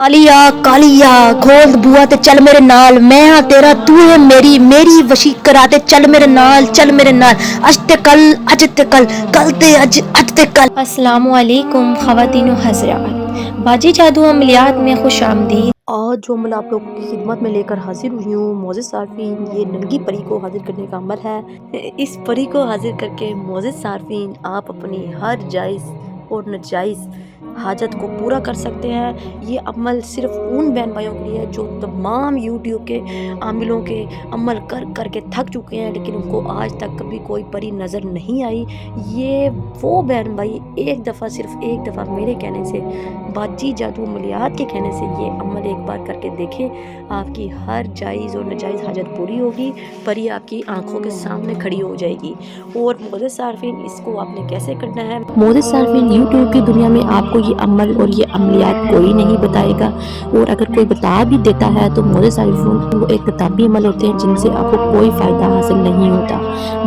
ਕਾਲੀਆ ਕਾਲੀਆ ਖੋਲ ਬੂਆ ਤੇ ਚੱਲ ਮੇਰੇ ਨਾਲ, ਮੈਂ ਹਾਂ ਤੇਰਾ ਤੂੰ ਹੈ ਮੇਰੀ, ਮੇਰੀ ਵਸ਼ੀ ਕਰਾ ਤੇ ਚੱਲ ਮੇਰੇ ਨਾਲ, ਚੱਲ ਮੇਰੇ ਨਾਲ, ਅੱਜ ਤੇ ਕੱਲ, ਅੱਜ ਤੇ ਕੱਲ, ਕੱਲ ਤੇ ਅੱਜ, ਅੱਜ ਤੇ ਕੱल। अस्सलामु अलैकुम ख़वातीन व हज़रात, बाजी जादू अमलियात में खुश आमदीद। आज जो अमल आप लोगों की खिदमत में लेकर हाजिर हुई हूँ मोअज़्ज़िज़ सारफीन, ये नंगी परी को हाजिर करने का अमल है। इस परी को हाजिर करके मोअज़्ज़िज़ सारफीन आप अपनी हर जायज़ और नाजायज़ हाजत को पूरा कर सकते हैं। ये अमल सिर्फ उन बहन भाइयों के लिए है जो तमाम यूट्यूब के आमिलों के अमल कर कर के थक चुके हैं, लेकिन उनको आज तक कभी कोई परी नज़र नहीं आई। ये वो बहन भाई एक दफ़ा, सिर्फ एक दफ़ा मेरे कहने से, बाजी जादू अमलियात के कहने से ये अमल एक बार करके देखें, आपकी हर जायज़ और नाजायज़ हाजत पूरी होगी, परी आपकी आंखों के सामने खड़ी हो जाएगी। और मोअज़्ज़िज़ सारफीन, इसको आपने कैसे करना है? मोअज़्ज़िज़ सारफीन, यूट्यूब की दुनिया में आपको ये अमल और ये अमलियात कोई नहीं बताएगा, और अगर कोई बता भी देता है तो मोअज़्ज़िज़ सारफीन वो एक किताबी अमल होते हैं जिनसे आपको कोई फ़ायदा हासिल नहीं होता,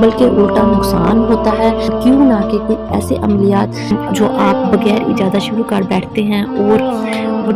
बल्कि उल्टा नुकसान होता है। क्यों ना कि कोई ऐसे अमलियात जो आप बगैर इजाज़त शुरू कर बैठते हैं और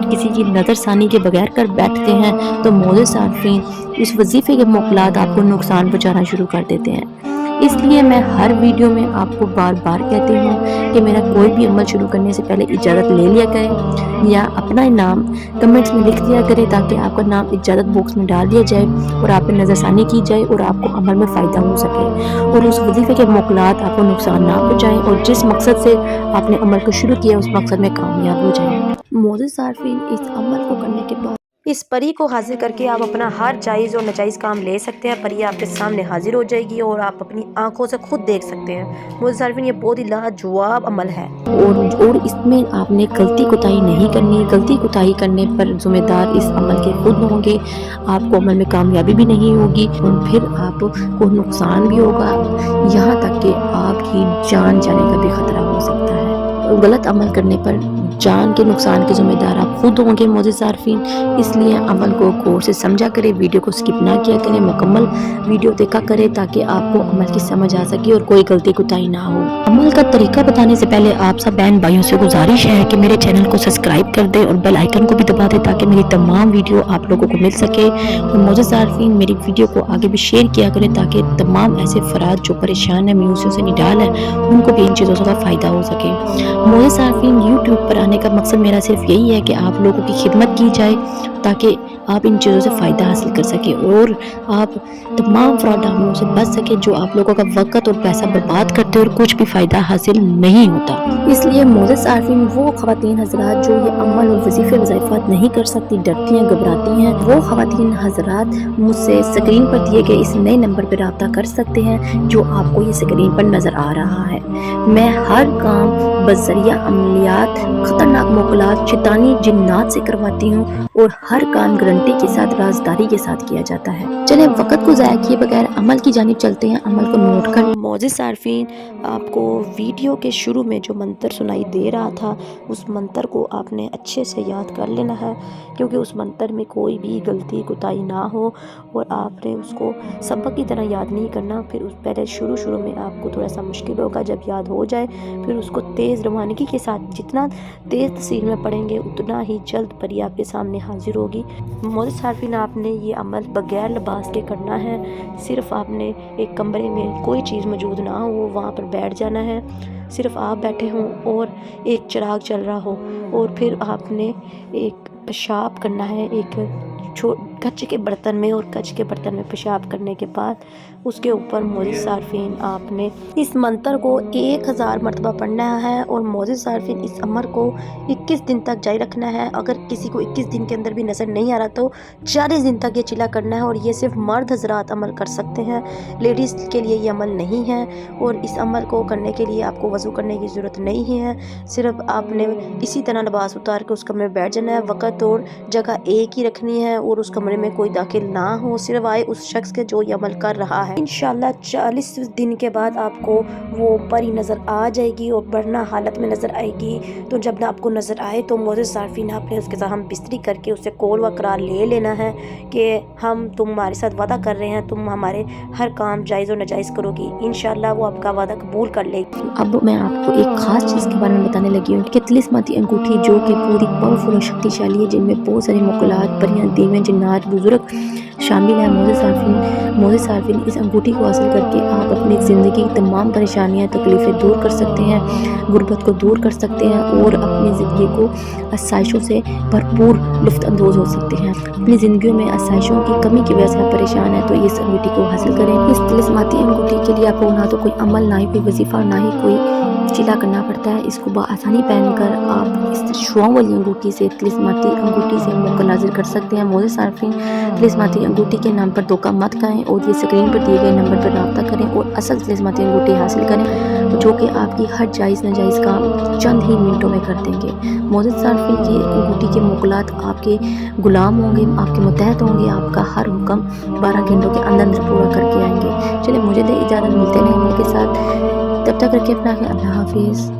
किसी की नज़रसानी के बगैर कर बैठते हैं, तो मोअज़्ज़िज़ सारफीन इस वजीफ़े के मोकलात आपको नुकसान पहुँचाना शुरू कर देते हैं। इसलिए मैं हर वीडियो में आपको बार बार कहती हूँ कि मेरा कोई भी अमल शुरू करने से पहले इजाज़त ले लिया करें, या अपना नाम कमेंट्स में लिख दिया करें ताकि आपका नाम इजाज़त बॉक्स में डाल दिया जाए और आप पर नज़रसानी की जाए और आपको अमल में फ़ायदा हो सके, और उस वजीफ़े के मोकलात आपको नुकसान ना पहुँचाएँ, और जिस मकसद से आपने अमल को शुरू किया उस मकसद में कामयाब हो जाएँ। मोअज़्ज़िज़ सारफीन, इस अमल को करने के बाद इस परी को हाजिर करके आप अपना हर जायज़ और नाजायज़ काम ले सकते हैं। परी आपके सामने हाजिर हो जाएगी और आप अपनी आंखों से खुद देख सकते हैं। मोअज़्ज़िज़ सारफीन, ये बहुत ही लाजवाब अमल है, और इसमें आपने गलती कोताही नहीं करनी। गलती कोताही करने पर ज़िम्मेदार इस अमल के खुद होंगे, आपको अमल में कामयाबी भी नहीं होगी और फिर आपको नुकसान भी होगा, यहाँ तक कि आपकी जान जाने का भी ख़तरा हो सकता है। गलत अमल करने पर जान के नुकसान के ज़िम्मेदार आप खुद होंगे मोअज़्ज़िज़ सारफीन, इसलिए अमल को गौर से समझा करें, वीडियो को स्किप ना किया करें, मुकम्मल वीडियो देखा करें ताकि आपको अमल की समझ आ सके और कोई गलती कोताही ना हो। अमल का तरीका बताने से पहले आप सब बहन भाइयों से गुजारिश है कि मेरे चैनल को सब्सक्राइब कर दें और बेल आइकन को भी दबा दें ताकि मेरी तमाम वीडियो आप लोगों को मिल सके। और मोअज़्ज़िज़ सारफीन, मेरी वीडियो को आगे भी शेयर किया करें ताकि तमाम ऐसे अफराद जो परेशान हैं, म्यूजियों से निडाल है, उनको भी इन चीज़ों का फ़ायदा हो सके। मोअज़्ज़िज़ सारफीन, यूट्यूब पर आने का मकसद मेरा सिर्फ यही है कि आप लोगों की खिदमत की जाए ताकि आप इन चीज़ों से फ़ायदा हासिल कर सकें और आप तमाम फ्रॉड हमलों से बच सकें जो आप लोगों का वक्त और पैसा बर्बाद करते हैं और कुछ भी फ़ायदा हासिल नहीं होता। इसलिए मोअज़्ज़िज़ सारफीन, वो ख़वातीन हज़रात जो ये अमल और वजीफ़े वज़ाइफ़ात नहीं कर सकती, डरती हैं, घबराती हैं, वो ख़वातीन हज़रात मुझसे स्क्रीन पर दिए गए इस नए नंबर पर रब्ता कर सकते हैं जो आपको ये स्क्रीन पर नज़र आ रहा है। मैं हर काम बज़रिया अमलियात, ख़तरनाक मोकलात, शैतानी जिन्नात से करवाती हूँ और हर काम गारंटी के साथ, राजदारी के साथ किया जाता है। चलें वक्त को ज़ाया किए बगैर अमल की जानिब चलते हैं। अमल को नोट कर मोअज़्ज़िज़ सारफीन, आपको वीडियो के शुरू में जो मंत्र सुनाई दे रहा था उस मंत्र को आपने अच्छे से याद कर लेना है, क्योंकि उस मंत्र में कोई भी गलती कोताही ना हो और आपने उसको सबक की तरह याद नहीं करना। फिर उस पहले शुरू में आपको थोड़ा सा मुश्किल होगा, जब याद हो जाए फिर उसको तेज़ रवानगी के साथ, जितना तेज़ तस्वीर में पढ़ेंगे उतना ही जल्द परी आपके सामने हाजिर होगी। मोअज़्ज़िज़ सारफीन, आपने ये अमल बगैर लिबास के करना है। सिर्फ आपने एक कमरे में कोई चीज़ मौजूद ना हो, वहाँ पर बैठ जाना है, सिर्फ आप बैठे हों और एक चिराग चल रहा हो, और फिर आपने एक पेशाब करना है एक कच्चे के बर्तन में, और कच्चे के बर्तन में पेशाब करने के बाद उसके ऊपर मोअज़्ज़िज़ सारफीन आपने इस मंत्र को 1000 मरतबा पढ़ना है। और मोअज़्ज़िज़ सारफीन, इस अमल को 21 दिन तक जारी रखना है। अगर किसी को 21 दिन के अंदर भी नज़र नहीं आ रहा तो 40 दिन तक ये चिल्ला करना है, और ये सिर्फ मर्द हज़रात अमल कर सकते हैं, लेडीज़ के लिए ये अमल नहीं है। और इस अमल को करने के लिए आपको वज़ू करने की ज़रूरत नहीं है, सिर्फ आपने इसी तरह लिबास उतार के उस कमरे में बैठ जाना है। वक़्त और जगह एक ही रखनी है और उस कमरे کمرے میں کوئی داخل نہ ہو سوائے اس شخص کے جو یہ عمل کر رہا ہے۔ انشاءاللہ 40 دن کے بعد آپ کو وہ پری نظر آ جائے گی اور برنا حالت میں نظر آئے گی۔ تو جب آپ کو نظر آئے تو معزز صارفین آپ نے اس کے ساتھ ہم بستری کر کے اسے کول و قرار لے لینا ہے کہ ہم تمہارے ساتھ وعدہ کر رہے ہیں، تم ہمارے ہر کام جائز و ناجائز کرو گی۔ انشاءاللہ وہ آپ کا وعدہ قبول کر لے گی۔ اب میں آپ کو ایک خاص چیز کے بارے میں بتانے لگی ہوں کہ طلسماتی انگوٹھی جو کہ پوری پاورفل اور شکتیشالی ہے، جن میں بہت سارے مقولات، پریاں، دیویں، جنات، بزرگ شامل ہیں۔ معزز صارفین اس انگوٹھی کو حاصل کر کے آپ اپنی زندگی کی تمام پریشانیاں، تکلیفیں دور کر سکتے ہیں، غربت کو دور کر سکتے ہیں اور اپنی زندگی کو آسائشوں سے بھرپور لطف اندوز ہو سکتے ہیں۔ اپنی زندگیوں میں آسائشوں کی کمی کی وجہ سے آپ پریشان ہیں تو اس انگوٹھی کو حاصل کریں۔ اس طلسماتی انگوٹھی کے لیے آپ کو نہ تو کوئی عمل، نہ ہی کوئی وظیفہ، نہ ہی کوئی چلا کرنا پڑتا ہے۔ اس کو بآسانی پہن کر آپ اس شعاؤں والی انگوٹھی سے، طلسماتی انگوٹھی سے موقع حاصل کر سکتے ہیں۔ معزز صارفین، طلسماتی انگوٹھی کے نام پر دھوکہ مت کھائیں اور یہ اسکرین پر دیے گئے نمبر پر رابطہ کریں اور اصل طلسماتی انگوٹھی حاصل کریں جو کہ آپ کی ہر جائز ناجائز کام چند ہی منٹوں میں کر دیں گے۔ معزز صارفین، یہ انگوٹھی کے موکلات آپ کے غلام ہوں گے، آپ کے متحد ہوں گے، آپ کا ہر حکم 12 گھنٹوں کے اندر پورا کر کے آئیں گے۔ چلیں مجھے دے اجازت، ملتے ہیں نئے عمل کے ساتھ، تب تک رکھیں اپنا خیال۔ اللہ حافظ۔